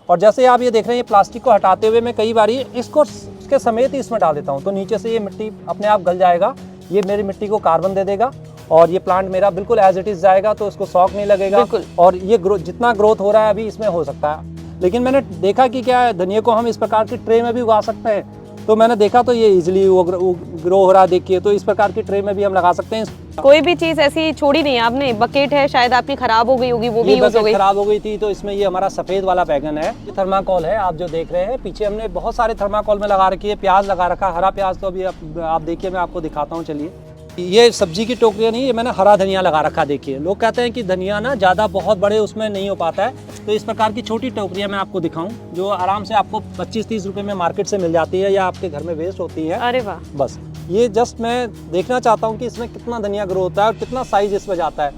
और जैसे आप ये देख रहे हैं, ये प्लास्टिक को हटाते हुए मैं कई बार इसको इसके समेत ही इसमें डाल देता हूँ, तो नीचे से ये मिट्टी अपने आप गल जाएगा, ये मेरी मिट्टी को कार्बन दे देगा और ये प्लांट मेरा बिल्कुल एज इट इज जाएगा, तो उसको शॉक नहीं लगेगा। और ये जितना ग्रोथ हो रहा है अभी इसमें हो सकता है। लेकिन मैंने देखा कि क्या है, धनिया को हम इस प्रकार की ट्रे में भी उगा सकते हैं, तो मैंने देखा तो ये इजीली ग्रो हो रहा देखिए, तो इस प्रकार की ट्रे में भी हम लगा सकते हैं। कोई भी चीज ऐसी छोड़ी नहीं आपने। बकेट है, शायद आपकी खराब हो गई होगी, वो भी यूज हो गई। खराब हो गई थी, तो इसमें ये हमारा सफेद वाला बैगन है, ये थर्माकोल है, आप जो देख रहे हैं पीछे हमने बहुत सारे थर्माकोल में लगा रखी है। प्याज लगा रखा, हरा प्याज, तो अभी आप देखिए, मैं आपको दिखाता हूँ। चलिए, ये सब्जी की टोकरियाँ नहीं, ये मैंने हरा धनिया लगा रखा। देखिए, लोग कहते हैं कि धनिया ना ज़्यादा बहुत बड़े उसमें नहीं हो पाता है, तो इस प्रकार की छोटी टोकरियाँ मैं आपको दिखाऊं, जो आराम से आपको 25-30 रुपए में मार्केट से मिल जाती है या आपके घर में वेस्ट होती है। अरे वाह। बस ये जस्ट मैं देखना चाहता हूँ कि इसमें कितना धनिया ग्रो होता है और कितना साइज इसमें जाता है।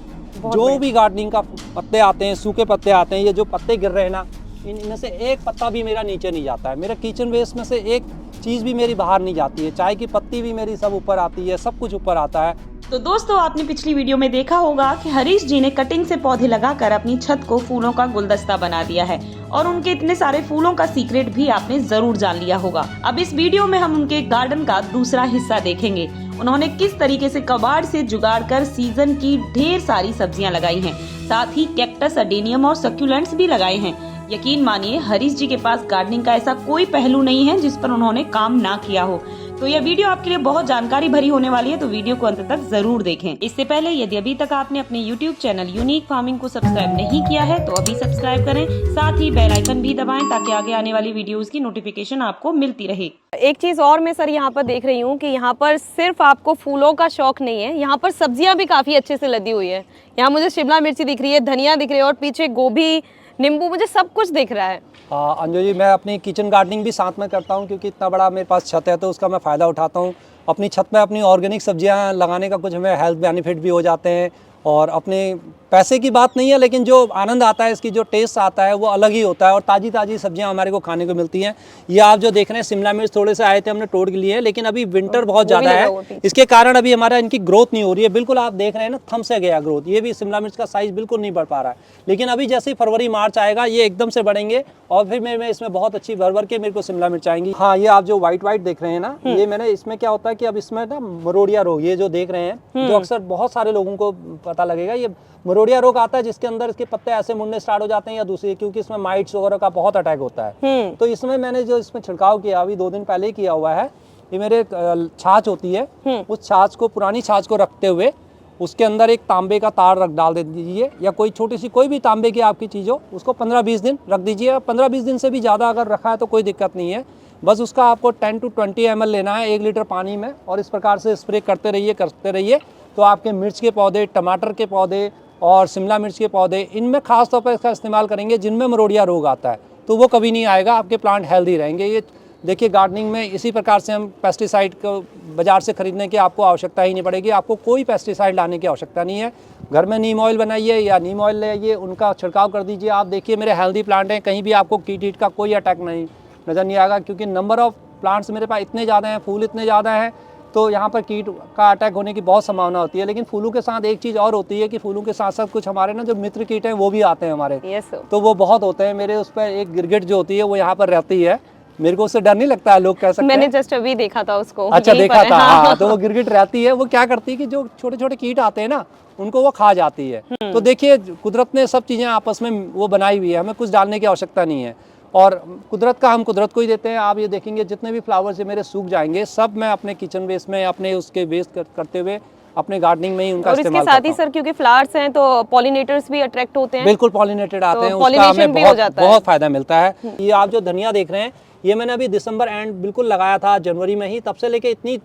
जो भी गार्डनिंग का पत्ते आते हैं, सूखे पत्ते आते हैं, ये जो पत्ते गिर रहे हैं ना, इनमें से एक पत्ता भी मेरा नीचे नहीं जाता है। मेरा किचन वेस्ट में से एक चीज़ भी मेरी बाहर नहीं जाती है। चाय की पत्ती भी मेरी सब ऊपर आती है, सब कुछ ऊपर आता है। तो दोस्तों, आपने पिछली वीडियो में देखा होगा कि हरीश जी ने कटिंग से पौधे लगाकर अपनी छत को फूलों का गुलदस्ता बना दिया है, और उनके इतने सारे फूलों का सीक्रेट भी आपने जरूर जान लिया होगा। अब इस वीडियो में हम उनके गार्डन का दूसरा हिस्सा देखेंगे। उन्होंने किस तरीके से कबाड़ से जुगाड़ कर सीजन की ढेर सारी सब्जियां लगाई हैं, साथ ही कैक्टस, अडेनियम और सक्यूलेंट्स भी लगाए हैं। यकीन मानिए, हरीश जी के पास गार्डनिंग का ऐसा कोई पहलू नहीं है जिस पर उन्होंने काम ना किया हो। तो यह वीडियो आपके लिए बहुत जानकारी भरी होने वाली है, तो वीडियो को अंत तक जरूर देखें। इससे पहले यदि अभी तक आपने अपने YouTube चैनल यूनिक फार्मिंग को सब्सक्राइब नहीं किया है तो अभी सब्सक्राइब करें, साथ ही बेल आइकन भी दबाएं ताकि आगे आने वाली वीडियोस की नोटिफिकेशन आपको मिलती रहे। एक चीज और मैं सर यहाँ पर देख रही हूँ कि यहाँ पर सिर्फ आपको फूलों का शौक नहीं है, यहाँ पर सब्जियां भी काफी अच्छे से लदी हुई है। यहाँ मुझे शिमला मिर्ची दिख रही है, धनिया दिख रही है और पीछे गोभी, नींबू, मुझे सब कुछ दिख रहा है। अंजू जी, मैं अपनी किचन गार्डनिंग भी साथ में करता हूँ, क्योंकि इतना बड़ा मेरे पास छत है तो उसका मैं फ़ायदा उठाता हूँ। अपनी छत में अपनी ऑर्गेनिक सब्जियाँ लगाने का कुछ हमें हेल्थ बेनिफिट भी हो जाते हैं, और अपने पैसे की बात नहीं है, लेकिन जो आनंद आता है, इसकी जो टेस्ट आता है वो अलग ही होता है, और ताज़ी ताज़ी सब्जियां हमारे को खाने को मिलती हैं। ये आप जो देख रहे हैं, शिमला मिर्च थोड़े से आए थे, हमने तोड़ के लिए, लेकिन अभी विंटर बहुत ज़्यादा है, इसके कारण अभी हमारा इनकी ग्रोथ नहीं हो रही है। बिल्कुल आप देख रहे हैं ना, थम से गया ग्रोथ। ये भी शिमला मिर्च का साइज़ बिल्कुल नहीं बढ़ पा रहा है, लेकिन अभी जैसे ही फरवरी मार्च आएगा ये एकदम से बढ़ेंगे, और फिर मैं इसमें बहुत अच्छी भर के मेरे को शिमला मिर्च आएंगी। हाँ, ये आप जो व्हाइट देख रहे हैं ना, ये मैंने इसमें क्या होता है कि अब इसमें ना मरोड़िया रोग, ये जो देख रहे हैं, जो अक्सर बहुत सारे लोगों को पता लगेगा, ये मरोड़िया रोग आता है, जिसके अंदर इसके पत्ते ऐसे मुड़ने स्टार्ट हो जाते हैं, या दूसरी, क्योंकि इसमें माइट्स वगैरह का बहुत अटैक होता है। तो इसमें मैंने जो इसमें छिड़काव किया, अभी 2 दिन पहले ही किया हुआ है, ये मेरे छाछ होती है, उस छाछ को, पुरानी छाछ को रखते हुए उसके अंदर एक तांबे का तार डाल दे दीजिए, या कोई छोटी सी कोई भी तांबे की आपकी चीज़ हो, उसको 15-20 दिन रख दीजिए। 15-20 दिन से भी ज़्यादा अगर रखा है तो कोई दिक्कत नहीं है। बस उसका आपको 10 to 20 ml लेना है 1 लीटर पानी में, और इस प्रकार से स्प्रे करते रहिए, तो आपके मिर्च के पौधे, टमाटर के पौधे और शिमला मिर्च के पौधे, इनमें खास तौर पर इसका इस्तेमाल करेंगे जिनमें मरोड़िया रोग आता है, तो वो कभी नहीं आएगा, आपके प्लांट हेल्दी रहेंगे। ये देखिए, गार्डनिंग में इसी प्रकार से हम पेस्टिसाइड को बाज़ार से खरीदने की आपको आवश्यकता ही नहीं पड़ेगी। आपको कोई पेस्टिसाइड लाने की आवश्यकता नहीं है। घर में नीम ऑयल बनाइए या नीम ऑयल ले आइए, उनका छिड़काव कर दीजिए। आप देखिए, मेरे हेल्दी प्लांट हैं, कहीं भी आपको कीट का कोई अटैक नहीं नज़र नहीं आएगा, क्योंकि नंबर ऑफ़ प्लांट्स मेरे पास इतने ज़्यादा हैं, फूल इतने ज़्यादा हैं, तो यहाँ पर कीट का अटैक होने की बहुत संभावना होती है। लेकिन फूलों के साथ एक चीज़ और होती है कि फूलों के साथ साथ कुछ हमारे ना जो मित्र कीट हैं वो भी आते हैं हमारे। तो वो बहुत होते हैं। मेरे उस पर एक गिरगिट जो होती है वो यहाँ पर रहती है, मेरे को उससे डर नहीं लगता है, लोग कह सकते हैं। मैंने जस्ट अभी देखा था उसको। अच्छा, देखा था। हाँ, तो वो गिरगिट रहती है, वो क्या करती है कि जो छोटे छोटे कीट आते हैं ना, उनको वो खा जाती है। तो देखिए, कुदरत ने सब चीज़ें आपस में वो बनाई हुई है, हमें कुछ डालने की आवश्यकता नहीं है, और कुदरत का हम कुदरत को ही देते हैं। आप ये देखेंगे, जितने भी फ्लावर्स मेरे सूख जाएंगे, सब मैं अपने किचन वेस्ट में, अपने उसके वेस्ट करते हुए अपने गार्डनिंग में ही उनका इस्तेमाल करता हूं। और इसके साथ ही सर, क्योंकि फ्लावर्स हैं तो पॉलिनेटर्स भी अट्रैक्ट होते हैं। बिल्कुल, पॉलिनेटेड आते हैं, उसका हमें बहुत फायदा मिलता है। ये आप जो धनिया देख रहे हैं, ये मैंने अभी दिसंबर एंड बिल्कुल लगाया था, जनवरी में ही, तब से लेके इतनी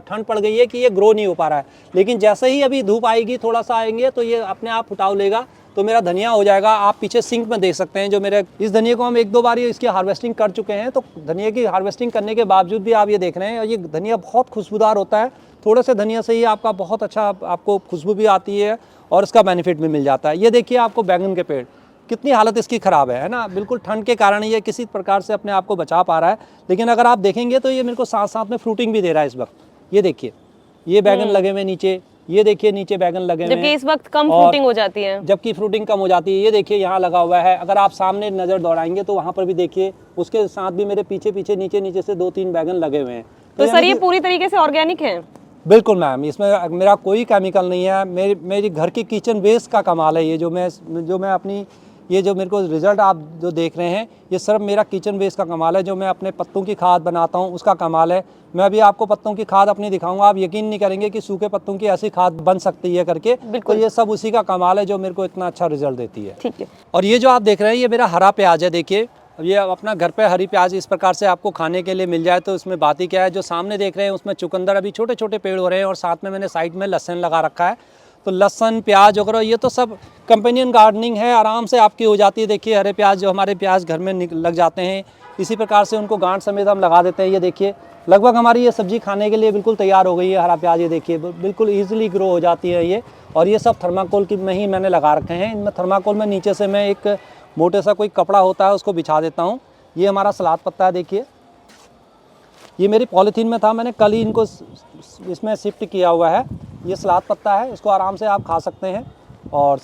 ठंड पड़ गई है कि ये ग्रो नहीं हो पा रहा है। लेकिन जैसे ही अभी धूप आएगी, थोड़ा सा आएंगे, तो ये अपने आप फुटाव लेगा, तो मेरा धनिया हो जाएगा। आप पीछे सिंक में देख सकते हैं, जो मेरे इस धनिया को हम 1-2 बार इसकी हार्वेस्टिंग कर चुके हैं। तो धनिया की हार्वेस्टिंग करने के बावजूद भी आप ये देख रहे हैं, और ये धनिया बहुत खुशबूदार होता है। थोड़े से धनिया से ही आपका बहुत अच्छा आपको खुशबू भी आती है, और इसका बेनिफिट भी मिल जाता है। ये देखिए, आपको बैंगन के पेड़, कितनी हालत इसकी ख़राब है ना, बिल्कुल ठंड के कारण ये किसी प्रकार से अपने आप को बचा पा रहा है। लेकिन अगर आप देखेंगे तो ये मेरे को साथ साथ में फ्रूटिंग भी दे रहा है इस वक्त। ये देखिए, ये बैगन लगे हुए नीचे, ये देखिए नीचे बैगन लगे हुए जबकि हैं, इस वक्त कम और फ्रूटिंग हो जाती है। जबकि फ्रूटिंग कम हो जाती है। ये देखिए यहाँ लगा हुआ है, अगर आप सामने नज़र दौड़ाएंगे तो वहाँ पर भी देखिए, उसके साथ भी मेरे पीछे पीछे नीचे से 2-3 बैगन लगे हुए हैं। तो सर ये यानी कि पूरी तरीके से ऑर्गेनिक है? बिल्कुल मैम, इसमें मेरा कोई केमिकल नहीं है। मेरी घर की किचन वेस्ट का कमाल है ये, जो मैं अपनी, ये जो मेरे को रिज़ल्ट आप जो देख रहे हैं, ये सिर्फ मेरा किचन वेस्ट का कमाल है। जो मैं अपने पत्तों की खाद बनाता हूँ उसका कमाल है। मैं अभी आपको पत्तों की खाद अपनी दिखाऊंगा, आप यकीन नहीं करेंगे कि सूखे पत्तों की ऐसी खाद बन सकती है करके। तो ये सब उसी का कमाल है जो मेरे को इतना अच्छा रिजल्ट देती है। ठीक है। और ये जो आप देख रहे हैं ये मेरा हरा प्याज है। देखिए ये अपना घर पे हरी प्याज इस प्रकार से आपको खाने के लिए मिल जाए तो इसमें बात ही क्या है। जो सामने देख रहे हैं उसमें चुकंदर अभी छोटे छोटे पेड़ हो रहे हैं, और साथ में मैंने साइड में लहसुन लगा रखा है। तो लहसुन प्याज वगैरह ये तो सब कंपेनियन गार्डनिंग है, आराम से आपकी हो जाती है। देखिए हरे प्याज, जो हमारे प्याज घर में लग जाते हैं, इसी प्रकार से उनको गांठ समेत हम लगा देते हैं। ये देखिए लगभग हमारी ये सब्जी खाने के लिए बिल्कुल तैयार हो गई है। हरा प्याज ये देखिए बिल्कुल ईजिली ग्रो हो जाती है ये। और ये सब थर्माकोल की में ही मैंने लगा रखे हैं। इनमें थर्माकोल में नीचे से मैं एक मोटे सा कोई कपड़ा होता है उसको बिछा देता हूँ। ये हमारा सलाद पत्ता है, देखिए ये मेरी पॉलीथीन में था, मैंने कल ही इनको इसमें शिफ्ट किया हुआ है। ये सलाद पत्ता है, इसको आराम से आप खा सकते हैं। और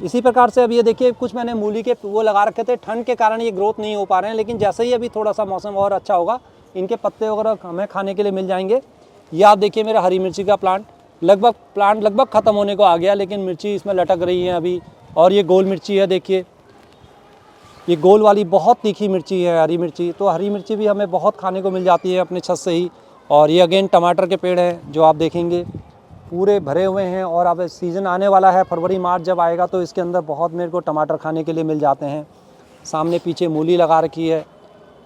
इसी प्रकार से अब ये देखिए कुछ मैंने मूली के वो लगा रखे थे, ठंड के कारण ये ग्रोथ नहीं हो पा रहे हैं, लेकिन जैसे ही अभी थोड़ा सा मौसम और अच्छा होगा इनके पत्ते वगैरह हमें खाने के लिए मिल जाएंगे। ये आप देखिए मेरा हरी मिर्ची का प्लांट लगभग ख़त्म होने को आ गया, लेकिन मिर्ची इसमें लटक रही है अभी। और ये गोल मिर्ची है, देखिए ये गोल वाली बहुत तीखी मिर्ची है हरी मिर्ची। तो हरी मिर्ची भी हमें बहुत खाने को मिल जाती है अपने छत से ही। और ये अगेन टमाटर के पेड़ हैं जो आप देखेंगे पूरे भरे हुए हैं। और अब सीज़न आने वाला है, फरवरी मार्च जब आएगा तो इसके अंदर बहुत मेरे को टमाटर खाने के लिए मिल जाते हैं। सामने पीछे मूली लगा रखी है।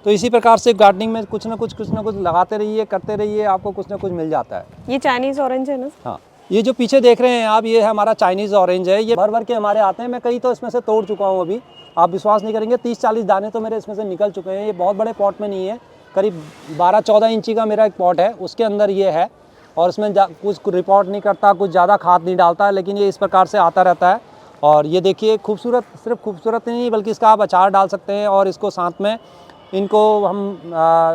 तो इसी प्रकार से गार्डनिंग में कुछ ना कुछ लगाते रहिए, करते रहिए, आपको कुछ ना कुछ मिल जाता है। ये चाइनीज़ ऑरेंज है ना? हाँ, ये जो पीछे देख रहे हैं आप, ये है हमारा चाइनीज़ ऑरेंज है। ये भर के हमारे आते हैं, मैं कई तो इसमें से तोड़ चुका हूँ अभी। आप विश्वास नहीं करेंगे, 30-40 दाने तो मेरे इसमें से निकल चुके हैं। ये बहुत बड़े पॉट में नहीं है, करीब 12-14 इंची का मेरा एक पॉट है, उसके अंदर ये है। और इसमें कुछ रिपोर्ट नहीं करता, कुछ ज़्यादा खाद नहीं डालता है, लेकिन ये इस प्रकार से आता रहता है। और ये देखिए खूबसूरत, सिर्फ खूबसूरत नहीं बल्कि इसका आप अचार डाल सकते हैं। और इसको साथ में इनको हम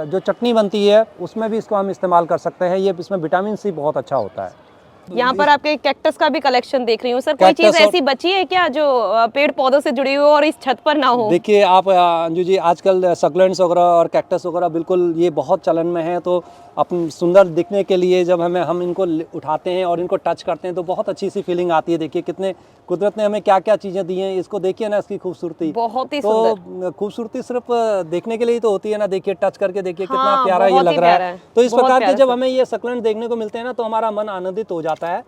जो चटनी बनती है उसमें भी इसको हम इस्तेमाल कर सकते हैं। ये इसमें विटामिन सी बहुत अच्छा होता है। यहाँ पर आपके कैक्टस का भी कलेक्शन देख रही हूँ सर। कोई चीज़ ऐसी बची है क्या जो पेड़ पौधों से जुड़ी हुई हो और इस छत पर ना हो? देखिए आप अंजू जी, आजकल सक्लेंट्स वगैरह और कैक्टस वगैरह बिल्कुल ये बहुत चलन में है। तो अपन सुंदर दिखने के लिए जब हम इनको उठाते हैं और इनको टच करते हैं तो बहुत अच्छी सी फीलिंग आती है। देखिए कितने कुदरत ने हमें क्या क्या चीज़ें दी हैं, इसको देखिए ना, इसकी खूबसूरती बहुत ही तो खूबसूरती सिर्फ देखने के लिए ही तो होती है ना। देखिए टच करके देखिए कितना हाँ, प्यारा ये लग रहा है। तो इस प्रकार के जब सर। हमें ये सक्लेंट देखने को मिलते हैं ना तो हमारा मन आनंदित हो जाता है।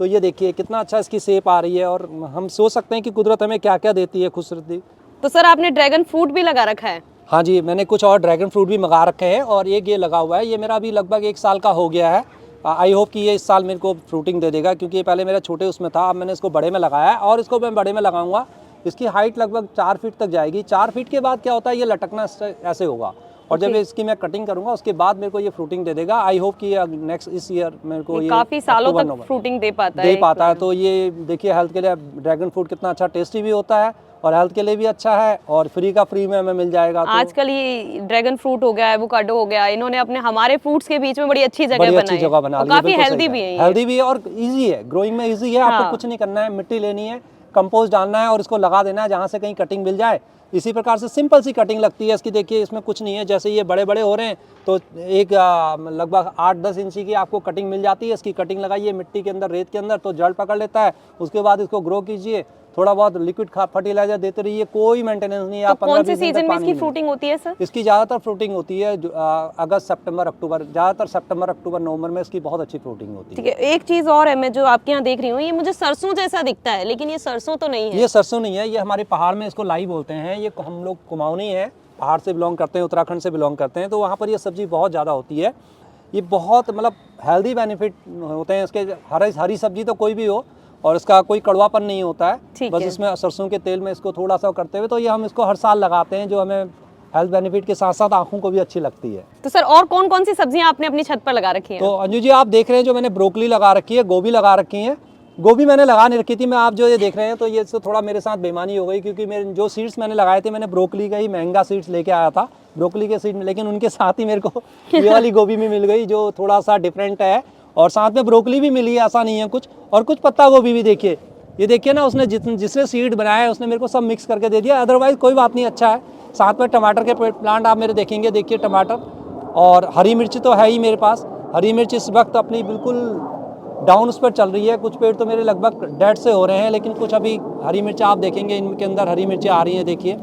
तो ये देखिए कितना अच्छा इसकी शेप आ रही है, और हम सोच सकते हैं कि कुदरत हमें क्या क्या देती है खूबसूरती। तो सर आपने ड्रैगन फ्रूट भी लगा रखा है? हाँ जी, मैंने कुछ और ड्रैगन फ्रूट भी मंगा रखे हैं। और ये लगा हुआ है, ये मेरा अभी लगभग 1 साल का हो गया है। आई होप कि ये इस साल मेरे को फ्रूटिंग दे देगा, क्योंकि ये पहले मेरा छोटे उसमें था, अब मैंने इसको बड़े में लगाया है और इसको मैं बड़े में लगाऊंगा। इसकी हाइट लगभग 4 फीट तक जाएगी। 4 फीट के बाद क्या होता है, ये लटकना ऐसे होगा। और जब इसकी मैं कटिंग करूंगा उसके बाद मेरे को ये फ्रूटिंग दे देगा। आई होप कि नेक्स्ट इस ईयर मेरे को ये काफी सालों तक फ्रूटिंग दे पाता है। तो ये देखिए हेल्थ के लिए ड्रैगन फ्रूट कितना अच्छा टेस्टी भी होता है और हेल्थ के लिए भी अच्छा है, और फ्री में हमें मिल जाएगा। तो आजकल ये ड्रैगन फ्रूट हो गया, एवोकाडो हो गया, इन्होंने अपने हमारे फ्रूट्स के बीच में बड़ी अच्छी जगह बना ली, काफी हेल्दी भी है। हेल्दी भी है और इजी है, ग्रोइंग में इजी है। आपको कुछ नहीं करना है, मिट्टी लेनी है, कंपोस्ट डालना है और इसको लगा देना है जहाँ से कहीं कटिंग मिल जाए। इसी प्रकार से सिंपल सी कटिंग लगती है इसकी। देखिए इसमें कुछ नहीं है, जैसे ये बड़े बड़े हो रहे हैं तो एक लगभग 8-10 इंची की आपको कटिंग मिल जाती है। इसकी कटिंग लगाइए मिट्टी के अंदर, रेत के अंदर, तो जड़ पकड़ लेता है। उसके बाद इसको ग्रो कीजिए, थोड़ा बहुत लिक्विड फर्टिलाइजर देते रहिए, कोई मेंटेनेंस नहीं है। तो कौन से सीजन में इसकी फ्रूटिंग होती है सर? इसकी ज़्यादातर फ्रूटिंग होती है अगस्त, सितंबर, अक्टूबर, ज़्यादातर सितंबर, अक्टूबर, नवंबर में इसकी बहुत अच्छी फ्रूटिंग होती है। ठीक है, एक चीज़ और है, मैं जो आपके यहाँ देख रही हूँ, ये मुझे सरसों जैसा दिखता है, लेकिन ये सरसों तो नहीं है। ये सरसों नहीं है, ये हमारे पहाड़ में इसको लाई बोलते हैं। ये हम लोग कुमाऊनी है, पहाड़ से बिलोंग करते हैं, उत्तराखंड से बिलोंग करते हैं, तो वहाँ पर ये सब्जी बहुत ज़्यादा होती है। ये बहुत मतलब हेल्दी बेनिफिट होते हैं इसके। हरी सब्जी तो कोई भी हो और इसका कोई कड़वापन नहीं होता है, बस इसमें सरसों के तेल में इसको थोड़ा सा करते हुए, तो ये हम इसको हर साल लगाते हैं, जो हमें हेल्थ बेनिफिट के साथ साथ आंखों को भी अच्छी लगती है। तो सर और कौन कौन सी सब्जियां आपने अपनी छत पर लगा रखी हैं? तो अंजू जी आप देख रहे हैं जो मैंने ब्रोकली लगा रखी है, गोभी लगा रखी है। गोभी मैंने लगा नहीं रखी थी, मैं आप जो ये देख रहे हैं तो ये तो थोड़ा मेरे साथ बेईमानी हो गई, क्योंकि मेरे जो सीड्स मैंने लगाए थे, मैंने ब्रोकली का ही महंगा सीड्स लेके आया था, ब्रोकली के सीड, लेकिन उनके साथ ही मेरे को ये वाली गोभी भी मिल गई जो थोड़ा सा डिफरेंट है और साथ में ब्रोकली भी मिली है, ऐसा नहीं है कुछ, और कुछ पत्ता गोभी भी देखिए, ये देखिए ना, उसने जिसने सीड बनाया है उसने मेरे को सब मिक्स करके दे दिया, अदरवाइज़ कोई बात नहीं, अच्छा है। साथ में टमाटर के प्लांट आप मेरे देखेंगे, देखिए टमाटर, और हरी मिर्च तो है ही मेरे पास। हरी मिर्च इस वक्त अपनी बिल्कुल डाउन उस पर चल रही है, कुछ पेड़ तो मेरे लगभग डेड से हो रहे हैं, लेकिन कुछ अभी हरी मिर्च आप देखेंगे, इनके अंदर हरी मिर्चें आ रही हैं, देखिए।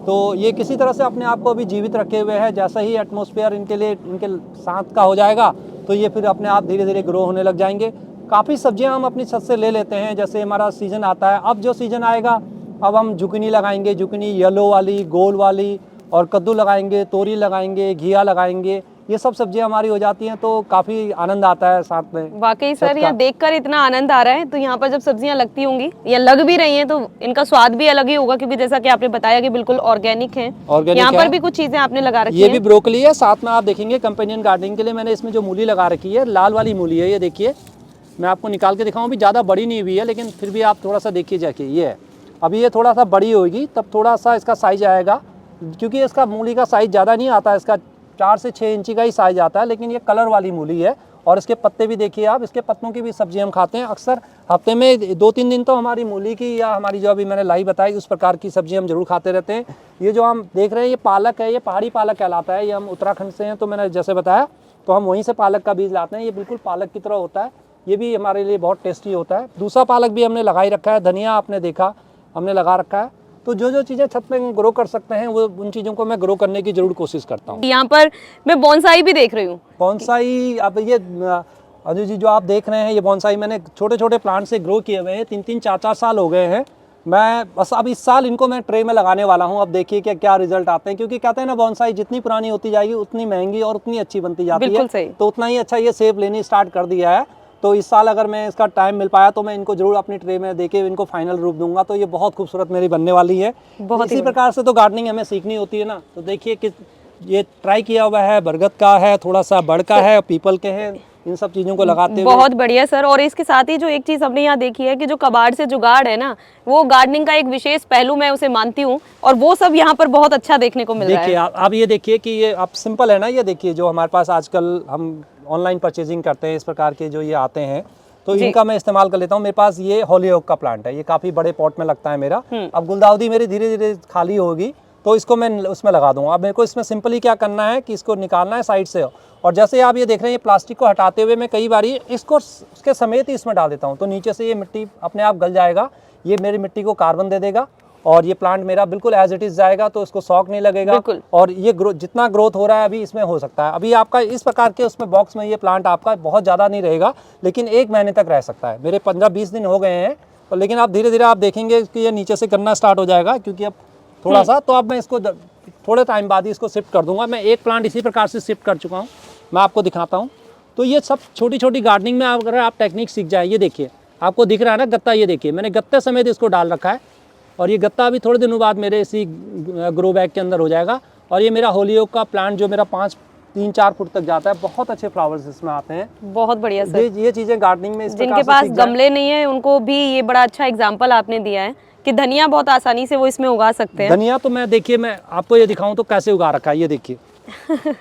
तो ये किसी तरह से अपने आप को अभी जीवित रखे हुए हैं, जैसा ही एटमॉस्फेयर इनके लिए इनके साथ का हो जाएगा तो ये फिर अपने आप धीरे धीरे ग्रो होने लग जाएंगे। काफ़ी सब्जियां हम अपनी छत से ले लेते हैं, जैसे हमारा सीज़न आता है, अब जो सीज़न आएगा अब हम जुकनी लगाएंगे, जुकनी येलो वाली, गोल वाली, और कद्दू लगाएंगे, तोरी लगाएंगे, घिया लगाएंगे, ये सब सब्जियां हमारी हो जाती हैं, तो काफ़ी आनंद आता है साथ में। वाकई सर, यहाँ देखकर इतना आनंद आ रहा है। तो यहाँ पर जब सब्जियां लगती होंगी या लग भी रही हैं तो इनका स्वाद भी अलग ही होगा, क्योंकि जैसा कि आपने बताया कि बिल्कुल ऑर्गेनिक है। यहाँ पर भी कुछ चीजें आपने लगा रखी ये हैं। भी ब्रोकली है, साथ में आप देखेंगे कंपेनियन गार्डनिंग के लिए मैंने इसमें जो मूली लगा रखी है, लाल वाली मूली है, ये देखिए, मैं आपको निकाल के दिखाऊँ, भी ज़्यादा बड़ी नहीं हुई है, लेकिन फिर भी आप थोड़ा सा देखिए जाके, ये है। अभी ये थोड़ा सा बड़ी होगी तब थोड़ा सा इसका साइज आएगा, क्योंकि इसका मूली का साइज ज़्यादा नहीं आता, इसका 4 से 6 इंची का ही साइज आता है, लेकिन ये कलर वाली मूली है। और इसके पत्ते भी देखिए आप, इसके पत्तों की भी सब्जी हम खाते हैं अक्सर, हफ्ते में 2-3 दिन तो हमारी मूली की या हमारी जो अभी मैंने लाई बताई उस प्रकार की सब्जी हम जरूर खाते रहते हैं। ये जो हम देख रहे हैं ये पालक है, ये पहाड़ी पालक कहलाता है, ये हम उत्तराखंड से हैं, तो मैंने जैसे बताया तो हम वहीं से पालक का बीज लाते हैं। ये बिल्कुल पालक की तरह होता है, ये भी हमारे लिए बहुत टेस्टी होता है। दूसरा पालक भी हमने लगाई रखा है, धनिया आपने देखा हमने लगा रखा है। तो जो जो चीज़ें छत में ग्रो कर सकते हैं वो उन चीज़ों को मैं ग्रो करने की जरूर कोशिश करता हूँ। यहाँ पर मैं बोनसाई भी देख रही हूँ। बोनसाई, अब ये अजय जी जो आप देख रहे हैं, ये बोनसाई मैंने छोटे छोटे प्लांट से ग्रो किए हुए हैं, 3-3, 4-4 साल हो गए हैं। मैं बस अब इस साल इनको मैं ट्रे में लगाने वाला हूँ, अब देखिए कि क्या रिजल्ट आते हैं, क्योंकि कहते हैं ना बोनसाई जितनी पुरानी होती जाएगी उतनी महंगी और उतनी अच्छी बनती जाती है, तो उतना ही अच्छा ये सेब लेनी स्टार्ट कर दिया है। तो इस साल अगर मैं इसका टाइम मिल पाया तो मैं इनको जरूर अपनी ट्रे में देके इनको फाइनल रूप दूंगा, तो ये बहुत खूबसूरत मेरी बनने वाली है। इसी प्रकार से तो गार्डनिंग हमें सीखनी होती है ना। तो देखिए कि ये ट्राई किया हुआ है, बरगद का है, थोड़ा सा बड़ का है, पीपल के हैं, इन सब चीज़ों को लगाते हुए बहुत बढ़िया सर। और इसके साथ ही जो एक चीज़ हमने यहाँ देखी है कि जो कबाड़ से जुगाड़ है ना, वो गार्डनिंग का एक विशेष पहलू मैं उसे मानती हूँ, और वो सब यहाँ पर बहुत अच्छा देखने को मिल रहा है। देखिए आप ये देखिए कि ये आप सिंपल है ना, ये देखिए जो हमारे पास आजकल हम ऑनलाइन परचेजिंग करते हैं, इस प्रकार के जो ये आते हैं, तो इनका मैं इस्तेमाल कर लेता हूँ। मेरे पास ये होलीओक का प्लांट है, ये काफ़ी बड़े पॉट में लगता है मेरा। अब गुलदाउदी मेरी धीरे धीरे खाली होगी तो इसको मैं उसमें लगा दूंगा। अब मेरे को इसमें सिंपली क्या करना है कि इसको निकालना है साइड से, और जैसे आप ये देख रहे हैं, ये प्लास्टिक को हटाते हुए मैं कई बार इसको उसके समेत ही इसमें डाल देता हूँ, तो नीचे से ये मिट्टी अपने आप गल जाएगा, ये मेरी मिट्टी को कार्बन दे देगा, और ये प्लांट मेरा बिल्कुल एज इट इज जाएगा, तो उसको शॉक नहीं लगेगा। और ये जितना ग्रोथ हो रहा है अभी इसमें हो सकता है, अभी आपका इस प्रकार के उसमें बॉक्स में ये प्लांट आपका बहुत ज़्यादा नहीं रहेगा, लेकिन 1 महीने तक रह सकता है। मेरे 15-20 दिन हो गए हैं, तो लेकिन आप धीरे धीरे आप देखेंगे कि ये नीचे से करना स्टार्ट हो जाएगा, क्योंकि अब थोड़ा सा, तो अब मैं इसको थोड़े टाइम बाद ही इसको शिफ्ट कर दूंगा। मैं एक प्लांट इसी प्रकार से शिफ्ट कर चुका हूँ, मैं आपको दिखाता हूँ। तो ये सब छोटी छोटी गार्डनिंग में अगर आप टेक्निक सीख जाए, ये देखिए आपको दिख रहा है ना गत्ता, ये देखिए मैंने गत्ते समेत इसको डाल रखा है, और ये गत्ता अभी थोड़े दिनों बाद मेरे इसी ग्रो बैग के अंदर हो जाएगा। और ये मेरा होलीओक का प्लांट जो मेरा 3-4 फुट तक जाता है, बहुत अच्छे फ्लावर्स इसमें आते हैं। बहुत बढ़िया सर। ये चीज़ें गार्डनिंग में जिनके पास गमले नहीं है उनको भी ये बड़ा अच्छा एग्जाम्पल आपने दिया है कि धनिया बहुत आसानी से वो इसमें उगा सकते हैं। धनिया तो मैं देखिए मैं आपको ये दिखाऊं तो कैसे उगा रखा है, ये देखिए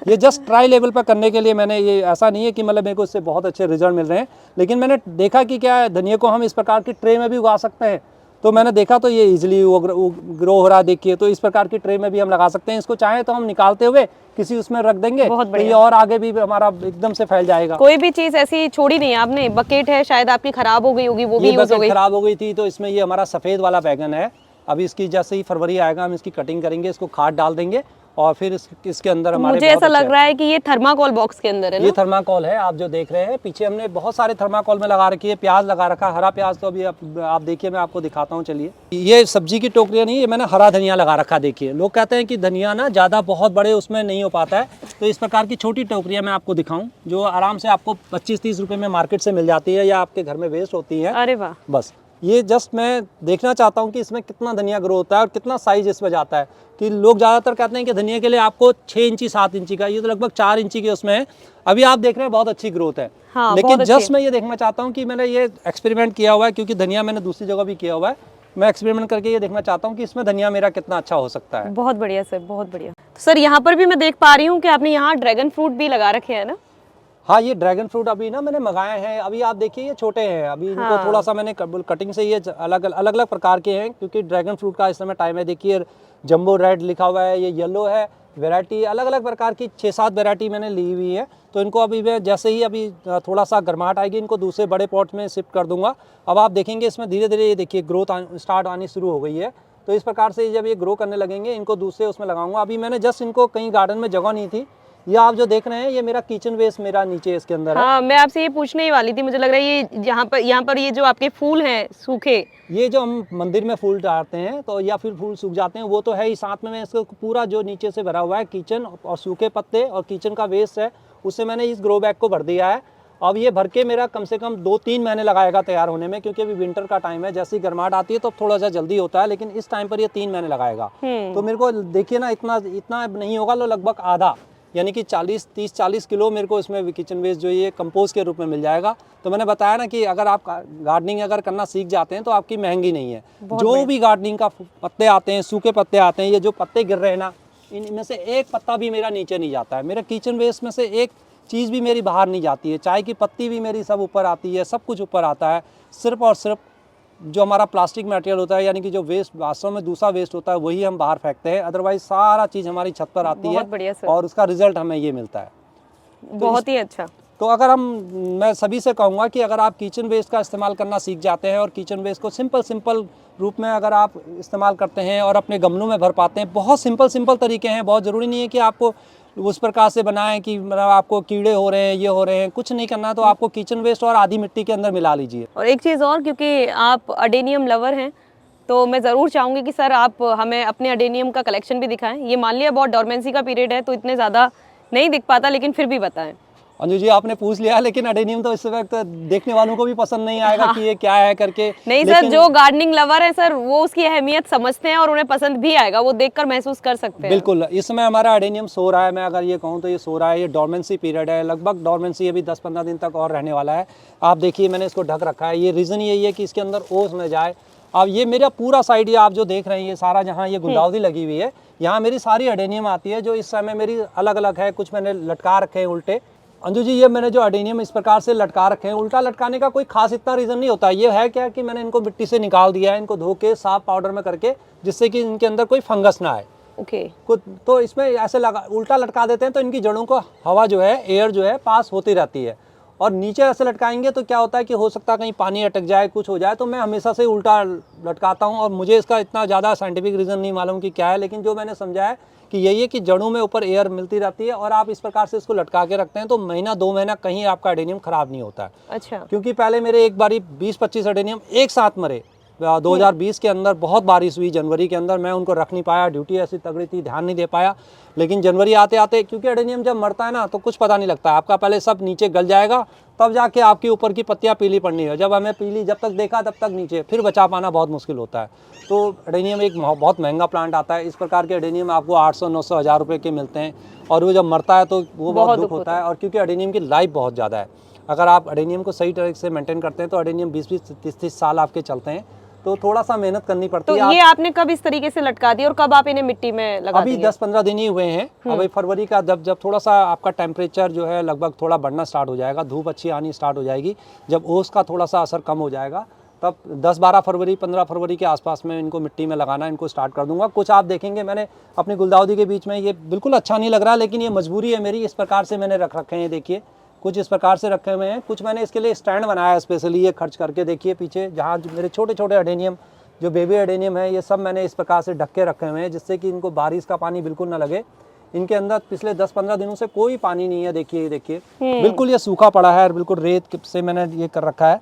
ये जस्ट ट्राई लेवल पर करने के लिए मैंने, ये ऐसा नहीं है कि मतलब मेरे को इससे बहुत अच्छे रिजल्ट मिल रहे हैं, लेकिन मैंने देखा कि क्या है, धनिया को हम इस प्रकार की ट्रे में भी उगा सकते हैं, तो मैंने देखा तो ये इजीली ग्रो हो रहा है। देखिए तो इस प्रकार की ट्रे में भी हम लगा सकते हैं, इसको चाहे तो हम निकालते हुए किसी उसमें रख देंगे, तो ये और आगे भी हमारा एकदम से फैल जाएगा। कोई भी चीज ऐसी छोड़ी नहीं आपने। बकेट है, शायद आपकी खराब हो गई होगी, वो भी यूज हो गई। खराब हो गई थी, तो इसमें ये हमारा सफ़ेद वाला बैगन है, अभी इसकी जैसे ही फरवरी आएगा हम इसकी कटिंग करेंगे, इसको खाद डाल देंगे, और फिर इसके अंदर हमारे मुझे ऐसा लग रहा है कि ये थर्माकोल बॉक्स के अंदर है ना? ये थर्माकोल है, आप जो देख रहे हैं पीछे हमने बहुत सारे थर्माकोल में लगा रखी है। प्याज लगा रखा है, हरा प्याज, तो अभी आप देखिए मैं आपको दिखाता हूँ। चलिए, ये सब्जी की टोकरियाँ नहीं, ये मैंने हरा धनिया लगा रखा है। देखिए लोग कहते हैं कि धनिया ना ज़्यादा बहुत बड़े उसमें नहीं हो पाता है, तो इस प्रकार की छोटी टोकरियाँ मैं आपको दिखाऊँ जो आराम से आपको 25-30 रुपये में मार्केट से मिल जाती है, या आपके घर में वेस्ट होती है। अरे वाह। बस ये जस्ट मैं देखना चाहता हूँ कि इसमें कितना धनिया ग्रो होता है और कितना साइज इसमें जाता है। कि लोग ज़्यादातर कहते हैं कि धनिया के लिए आपको 6 इंची 7 इंची का, ये तो लगभग 4 इंची के उसमें है। अभी आप देख रहे हैं बहुत अच्छी ग्रोथ है। हाँ, लेकिन जस्ट मैं ये देखना चाहता हूँ कि मैंने ये एक्सपेरिमेंट किया हुआ है, क्योंकि धनिया मैंने दूसरी जगह भी किया हुआ है। मैं एक्सपेरिमेंट करके ये देखना चाहता हूँ कि इसमें धनिया मेरा कितना अच्छा हो सकता है। बहुत बढ़िया सर, बहुत बढ़िया। तो सर यहाँ पर भी मैं देख पा रही हूँ कि आपने यहाँ ड्रैगन फ्रूट भी लगा रखे हैं ना? हाँ, ये ड्रैगन फ्रूट अभी ना मैंने मंगाए हैं। अभी आप देखिए ये छोटे हैं, अभी इनको हाँ। थोड़ा सा मैंने कटिंग से ये अलग अलग प्रकार के हैं, क्योंकि ड्रैगन फ्रूट का इस समय टाइम है। देखिए जंबो रेड लिखा हुआ है, ये येलो है, वैरायटी अलग अलग प्रकार की 6-7 वैरायटी मैंने ली हुई है। तो इनको अभी मैं जैसे ही अभी थोड़ा सा गर्माहट आएगी, इनको दूसरे बड़े पॉट में शिफ्ट कर दूंगा। अब आप देखेंगे इसमें धीरे धीरे ये देखिए ग्रोथ स्टार्ट आनी शुरू हो गई है। तो इस प्रकार से जब ये ग्रो करने लगेंगे, इनको दूसरे उसमें लगाऊंगा। अभी मैंने जस्ट इनको कहीं गार्डन में जगह नहीं थी। ये आप जो देख रहे हैं, ये मेरा किचन वेस्ट मेरा नीचे इसके अंदर है। हाँ, मैं आपसे ये पूछने ही वाली थी, मुझे लग रहा है ये यहाँ पर ये जो आपके फूल हैं सूखे, ये जो हम मंदिर में फूल डालते हैं तो या फिर फूल सूख जाते हैं, वो तो है ही। साथ में मैं इसको पूरा जो नीचे से भरा हुआ है किचन और सूखे पत्ते और किचन का वेस्ट है, उससे मैंने इस ग्रो बैग को भर दिया है। अब ये भर के मेरा कम से कम 2-3 महीने लगाएगा तैयार होने में, क्योंकि अभी विंटर का टाइम है। जैसे ही गर्माहट आती है तो थोड़ा सा जल्दी होता है, लेकिन इस टाइम पर ये 3 महीने लगाएगा। तो मेरे को देखिए ना, इतना नहीं होगा, लगभग आधा, यानी कि 30-40 किलो मेरे को इसमें किचन वेस्ट जो ये कंपोस्ट के रूप में मिल जाएगा। तो मैंने बताया ना कि अगर आप गार्डनिंग अगर करना सीख जाते हैं तो आपकी महंगी नहीं है। जो भी गार्डनिंग का पत्ते आते हैं, सूखे पत्ते आते हैं, ये जो पत्ते गिर रहे हैं ना, इनमें से एक पत्ता भी मेरा नीचे नहीं जाता है। मेरा किचन वेस्ट में से एक चीज़ भी मेरी बाहर नहीं जाती है। चाय की पत्ती भी मेरी सब ऊपर आती है, सब कुछ ऊपर आता है। सिर्फ और सिर्फ जो हमारा प्लास्टिक मटेरियल होता है, यानी कि जो वेस्ट वास्तव में दूसरा वेस्ट होता है, वही हम बाहर फेंकते हैं। अदरवाइज सारा चीज़ हमारी छत पर आती बहुत बढ़िया है सर। और उसका रिजल्ट हमें ये मिलता है। बहुत ही अच्छा। तो अगर मैं सभी से कहूँगा कि अगर आप किचन वेस्ट का इस्तेमाल करना सीख जाते हैं और किचन वेस्ट को सिंपल रूप में अगर आप इस्तेमाल करते हैं और अपने गमलों में भर पाते हैं, बहुत सिंपल तरीके हैं। बहुत ज़रूरी नहीं है कि आपको उस प्रकार से बनाएं कि मतलब आपको कीड़े हो रहे हैं, ये हो रहे हैं, कुछ नहीं करना। तो आपको किचन वेस्ट और आधी मिट्टी के अंदर मिला लीजिए। और एक चीज़ और, क्योंकि आप अडेनियम लवर हैं, तो मैं ज़रूर चाहूँगी कि सर आप हमें अपने अडेनियम का कलेक्शन भी दिखाएं। ये मान लिया बहुत डॉर्मेंसी का पीरियड है तो इतने ज़्यादा नहीं दिख पाता, लेकिन फिर भी बताएं। अंजू जी, आपने पूछ लिया, लेकिन अडेनियम तो इस वक्त देखने वालों को भी पसंद नहीं आएगा कि ये क्या है करके। नहीं सर, जो गार्डनिंग लवर है सर, वो उसकी अहमियत समझते हैं और उन्हें पसंद भी आएगा, वो देखकर महसूस कर सकते हैं। बिल्कुल। इस समय हमारा अडेनियम सो रहा है। मैं अगर ये कहूँ तो ये सो रहा है। ये डॉर्मेंसी पीरियड है, लगभग डॉर्मेंसी अभी 10-15 दिन तक और रहने वाला है। आप देखिए मैंने इसको ढक रखा है। ये रीज़न यही है कि इसके अंदर ओस न जाए। अब ये मेरा पूरा साइड, ये आप जो देख रहे हैं, ये सारा जहाँ ये गुलदाउदी लगी हुई है, यहाँ मेरी सारी अडेनियम आती है, जो इस समय मेरी अलग अलग है। कुछ मैंने लटका रखे हैं उल्टे। अंजू जी, ये मैंने जो अडेनियम इस प्रकार से लटका रखे हैं, उल्टा लटकाने का कोई खास इतना रीज़न नहीं होता। ये है क्या कि मैंने इनको मिट्टी से निकाल दिया है, इनको धो के साफ पाउडर में करके, जिससे कि इनके अंदर कोई फंगस ना आए। ओके। तो इसमें ऐसे उल्टा लटका देते हैं तो इनकी जड़ों को हवा जो है, एयर जो है, पास होती रहती है। और नीचे ऐसे लटकाएंगे तो क्या होता है कि हो सकता है कहीं पानी अटक जाए, कुछ हो जाए। तो मैं हमेशा से उल्टा लटकाता हूँ, और मुझे इसका इतना ज़्यादा साइंटिफिक रीज़न नहीं मालूम कि क्या है, लेकिन जो मैंने समझा है कि यही है कि जड़ों में ऊपर एयर मिलती रहती है, और आप इस प्रकार से इसको लटका के रखते हैं तो महीना 2 महीना कहीं आपका अडेनियम ख़राब नहीं होता है। अच्छा। क्योंकि पहले मेरे एक बारी 20-25 अडेनियम एक साथ मरे 2020 के अंदर। बहुत बारिश हुई जनवरी के अंदर, मैं उनको रख नहीं पाया, ड्यूटी ऐसी तगड़ी थी, ध्यान नहीं दे पाया। लेकिन जनवरी आते आते, क्योंकि अडेनियम जब मरता है ना तो कुछ पता नहीं लगता, आपका पहले सब नीचे गल जाएगा, तब जाके आपके ऊपर की पत्तियां पीली पड़नी है। जब हमें पीली जब तक देखा तब तक नीचे, फिर बचा पाना बहुत मुश्किल होता है। तो अडेनियम एक बहुत महंगा प्लांट आता है। इस प्रकार के अडेनियम आपको 800-900 हज़ार रुपये के मिलते हैं, और वो जब मरता है तो वो बहुत दुख होता है। और क्योंकि अडेनियम की लाइफ बहुत ज़्यादा है, अगर आप अडेनियम को सही तरह से मेंटेन करते हैं तो अडेनियम 20-20, 30-30 साल आपके चलते हैं। तो थोड़ा सा मेहनत करनी पड़ती है। तो ये आपने कब इस तरीके से लटका दिया और कब आप इन्हें मिट्टी में लगा अभी 10-15 दिन ही हुए हैं। अभी फरवरी का जब थोड़ा सा आपका टेम्परेचर जो है लगभग थोड़ा बढ़ना स्टार्ट हो जाएगा, धूप अच्छी आनी स्टार्ट हो जाएगी, जब ओस का थोड़ा सा असर कम हो जाएगा, तब 10-12 फरवरी 15 फरवरी के आसपास में इनको मिट्टी में लगाना इनको स्टार्ट कर दूंगा। कुछ आप देखेंगे मैंने अपनी गुलदाउदी के बीच में, ये बिल्कुल अच्छा नहीं लग रहा, लेकिन ये मजबूरी है मेरी। इस प्रकार से मैंने रख रखे हैं, देखिए कुछ इस प्रकार से रखे हुए हैं। कुछ मैंने इसके लिए स्टैंड बनाया है स्पेशली, ये खर्च करके। देखिए पीछे जहाँ मेरे छोटे छोटे अडेनियम, जो बेबी अडेनियम है, ये सब मैंने इस प्रकार से ढक के रखे हुए हैं, जिससे कि इनको बारिश का पानी बिल्कुल ना लगे। इनके अंदर पिछले 10-15 दिनों से कोई पानी नहीं है। देखिए बिल्कुल ये सूखा पड़ा है, बिल्कुल रेत से मैंने ये कर रखा है।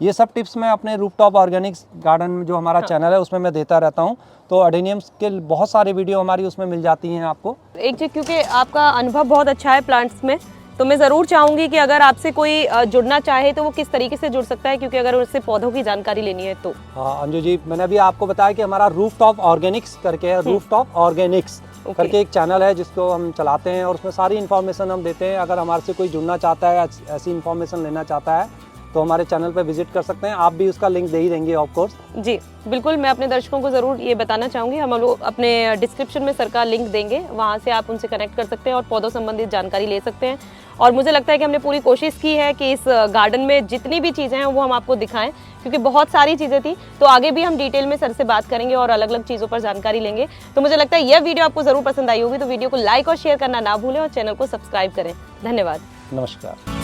ये सब टिप्स मैं अपने रूफटॉप ऑर्गेनिक्स गार्डन में, जो हमारा चैनल है, उसमें मैं देता रहता हूँ। तो अडेनियम्स के बहुत सारे वीडियो हमारी उसमें मिल जाती हैं आपको। एक चीज़, क्योंकि आपका अनुभव बहुत अच्छा है प्लांट्स में, तो मैं ज़रूर चाहूँगी कि अगर आपसे कोई जुड़ना चाहे तो वो किस तरीके से जुड़ सकता है, क्योंकि अगर उससे पौधों की जानकारी लेनी है तो। हाँ अंजू जी, मैंने अभी आपको बताया कि हमारा रूफटॉप ऑर्गेनिक्स करके है, रूफटॉप ऑर्गेनिक्स करके एक चैनल है जिसको हम चलाते हैं, और उसमें सारी इन्फॉर्मेशन हम देते हैं। अगर हमारे से कोई जुड़ना चाहता है, ऐसी इन्फॉर्मेशन लेना चाहता है, तो हमारे चैनल पर विजिट कर सकते हैं। आप भी उसका लिंक दे ही देंगे ऑफ कोर्स। जी बिल्कुल, मैं अपने दर्शकों को ज़रूर ये बताना चाहूँगी, हम लोग अपने डिस्क्रिप्शन में सर का लिंक देंगे, वहाँ से आप उनसे कनेक्ट कर सकते हैं और पौधों संबंधित जानकारी ले सकते हैं। और मुझे लगता है कि हमने पूरी कोशिश की है कि इस गार्डन में जितनी भी चीज़ें हैं वो हम आपको दिखाएं, क्योंकि बहुत सारी चीज़ें थी। तो आगे भी हम डिटेल में सर से बात करेंगे और अलग अलग चीज़ों पर जानकारी लेंगे। तो मुझे लगता है यह वीडियो आपको ज़रूर पसंद आई होगी, तो वीडियो को लाइक और शेयर करना ना भूलें और चैनल को सब्सक्राइब करें। धन्यवाद। नमस्कार।